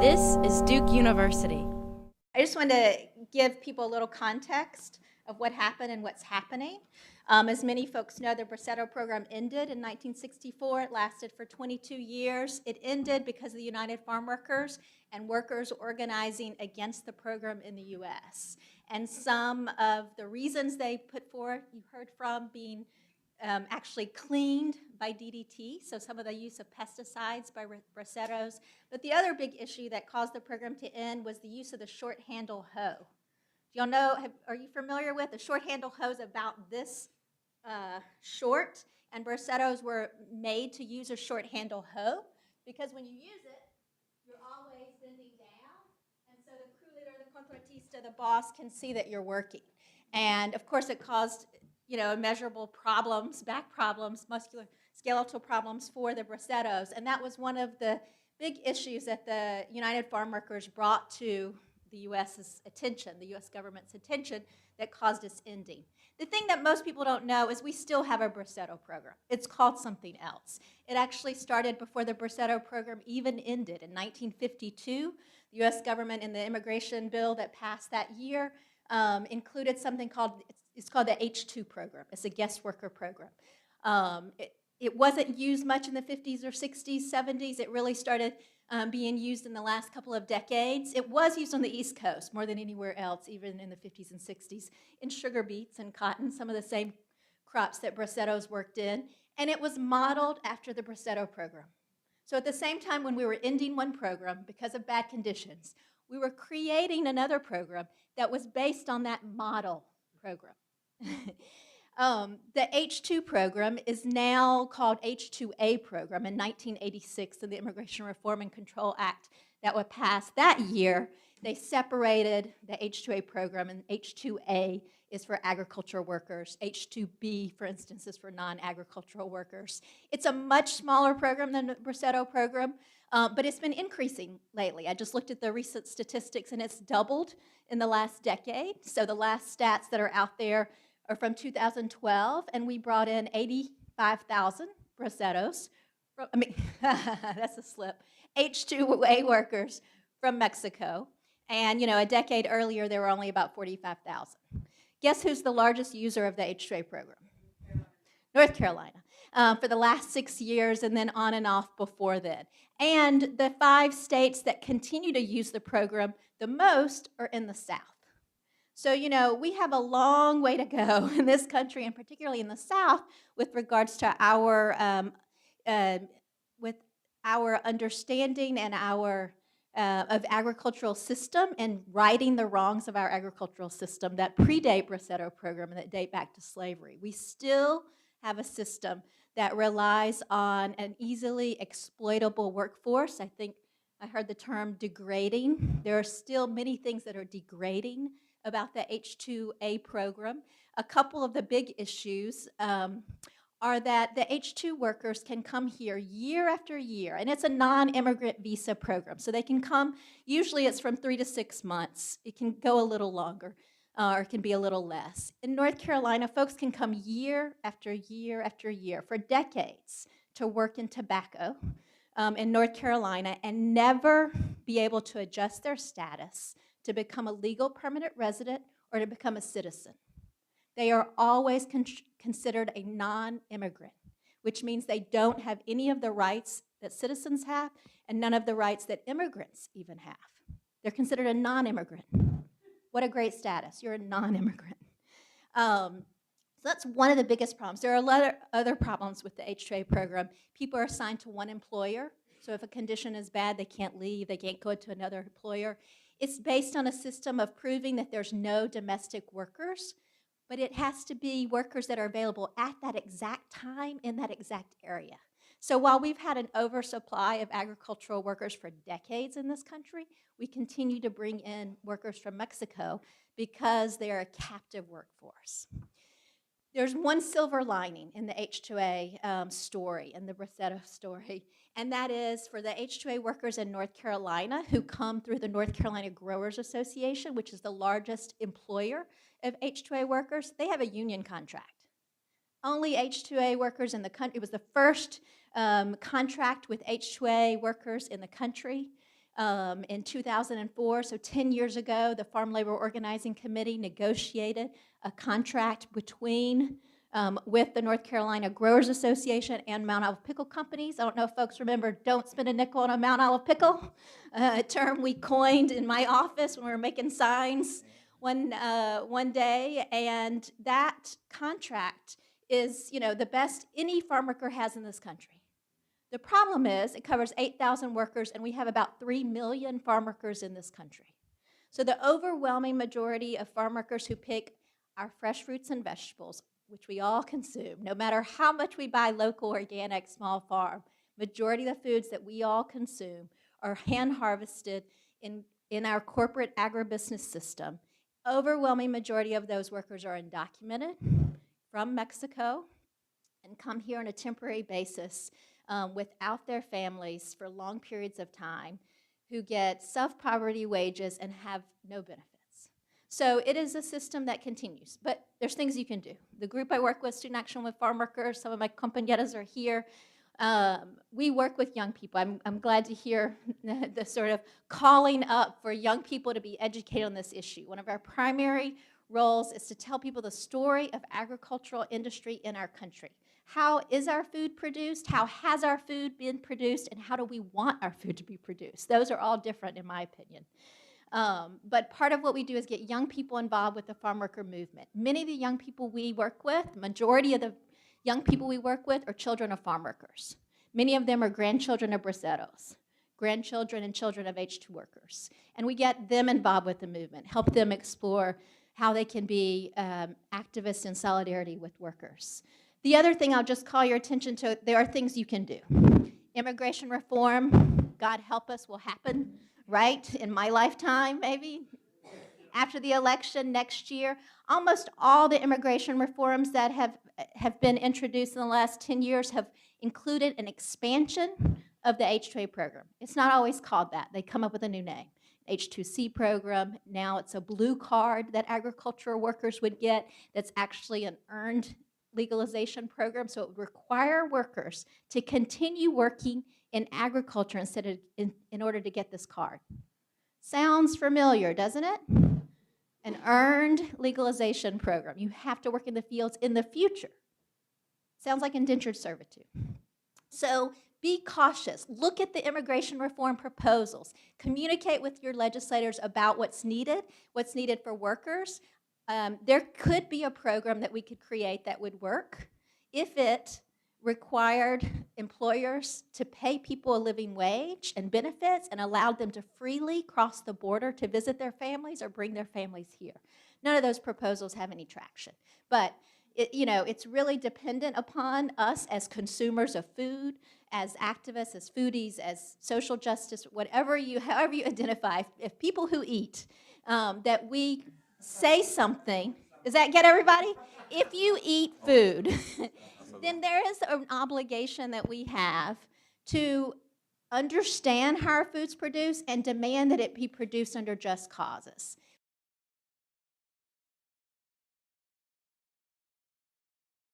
This is Duke University. I just wanted to give people a little context of what happened and what's happening. As many folks know, the Bracetto program ended in 1964. It lasted for 22 years. It ended because of the United Farmworkers and workers organizing against the program in the U.S. And some of the reasons they put forth, you heard from, being actually cleaned by DDT, so some of the use of pesticides by bracettos. But the other big issue that caused the program to end was the use of the short handle hoe. Do y'all know, are you familiar with the short handle hoe? Is about this short, and bracettos were made to use a short handle hoe because when you use it, you're always bending down, and so the crew leader, the contratista, the boss can see that you're working. And of course it caused immeasurable problems, back problems, musculoskeletal problems for the bracettos. And that was one of the big issues that the United Farm Workers brought to the U.S.'s attention, the U.S. government's attention, that caused its ending. The thing that most people don't know is we still have a bracetto program. It's called something else. It actually started before the bracetto program even ended. In 1952, the U.S. government in the immigration bill that passed that year included something called, it's called the H-2 program. It's a guest worker program. It wasn't used much in the 50s or 60s, 70s. It really started being used in the last couple of decades. It was used on the East Coast more than anywhere else, even in the 50s and 60s, in sugar beets and cotton, some of the same crops that bracettos worked in. And it was modeled after the bracetto program. So at the same time when we were ending one program because of bad conditions, we were creating another program that was based on that model program. The H-2 program is now called H-2A program. In 1986, in the Immigration Reform and Control Act that was passed that year, they separated the H-2A program, and H-2A is for agricultural workers. H-2B, for instance, is for non-agricultural workers. It's a much smaller program than the Bracetto program, but it's been increasing lately. I just looked at the recent statistics, and it's doubled in the last decade. So the last stats that are out there are from 2012, and we brought in 85,000 bracettos. That's a slip. H-2A workers from Mexico. And, a decade earlier, there were only about 45,000. Guess who's the largest user of the H-2A program? North Carolina. For the last 6 years, and then on and off before then. And the 5 states that continue to use the program the most are in the South. So, we have a long way to go in this country, and particularly in the South, with regards to our understanding and our of agricultural system and righting the wrongs of our agricultural system that predate Bracetto program and that date back to slavery. We still have a system that relies on an easily exploitable workforce. I think I heard the term degrading. There are still many things that are degrading about the H-2A program. A couple of the big issues are that the H-2 workers can come here year after year, and it's a non-immigrant visa program. So they can come, usually it's from 3 to 6 months. It can go a little longer, or it can be a little less. In North Carolina, folks can come year after year after year for decades to work in tobacco in North Carolina and never be able to adjust their status to become a legal permanent resident or to become a citizen. They are always considered a non-immigrant, which means they don't have any of the rights that citizens have and none of the rights that immigrants even have. They're considered a non-immigrant. What a great status. You're a non-immigrant. So that's one of the biggest problems. There are a lot of other problems with the H-2A program. People are assigned to one employer. So if a condition is bad, they can't leave. They can't go to another employer. It's based on a system of proving that there's no domestic workers, but it has to be workers that are available at that exact time in that exact area. So while we've had an oversupply of agricultural workers for decades in this country, we continue to bring in workers from Mexico because they're a captive workforce. There's one silver lining in the H-2A story, in the Bracetto story, and that is for the H-2A workers in North Carolina who come through the North Carolina Growers Association, which is the largest employer of H-2A workers. They have a union contract. Only H-2A workers in the country. It was the first contract with H-2A workers in the country. in 2004, so 10 years ago, the Farm Labor Organizing Committee negotiated a contract with the North Carolina Growers Association and Mount Olive Pickle Companies. I don't know if folks remember "Don't Spend a Nickel on a Mount Olive Pickle," a term we coined in my office when we were making signs one day, and that contract is, the best any farm worker has in this country. The problem is it covers 8,000 workers, and we have about 3 million farm workers in this country. So the overwhelming majority of farm workers who pick our fresh fruits and vegetables, which we all consume, no matter how much we buy local, organic, small farm, majority of the foods that we all consume are hand-harvested in our corporate agribusiness system. Overwhelming majority of those workers are undocumented from Mexico and come here on a temporary basis without their families for long periods of time, who get self-poverty wages and have no benefits. So it is a system that continues, but there's things you can do. The group I work with, Student Action with Farm Workers, some of my compañeras are here. We work with young people. I'm glad to hear the sort of calling up for young people to be educated on this issue. One of our primary roles is to tell people the story of agricultural industry in our country. How is our food produced? How has our food been produced? And how do we want our food to be produced? Those are all different, in my opinion. But part of what we do is get young people involved with the farm worker movement. Many of the young people we work with, majority of the young people we work with are children of farm workers. Many of them are grandchildren of braceros, grandchildren and children of H2 workers. And we get them involved with the movement, help them explore how they can be activists in solidarity with workers. The other thing I'll just call your attention to, there are things you can do. Immigration reform, God help us, will happen, right? In my lifetime, maybe. After the election next year, almost all the immigration reforms that have been introduced in the last 10 years have included an expansion of the H-2A program. It's not always called that. They come up with a new name. H-2C program. Now it's a blue card that agricultural workers would get that's actually an earned legalization program, so it would require workers to continue working in agriculture instead of in order to get this card. Sounds familiar, doesn't it? An earned legalization program. You have to work in the fields in the future. Sounds like indentured servitude. So be cautious. Look at the immigration reform proposals. Communicate with your legislators about what's needed for workers. There could be a program that we could create that would work if it required employers to pay people a living wage and benefits and allowed them to freely cross the border to visit their families or bring their families here. None of those proposals have any traction. But it's really dependent upon us as consumers of food, as activists, as foodies, as social justice, however you identify, if people who eat, that we say something. Does that get everybody? If you eat food, then there is an obligation that we have to understand how our food's produced and demand that it be produced under just causes.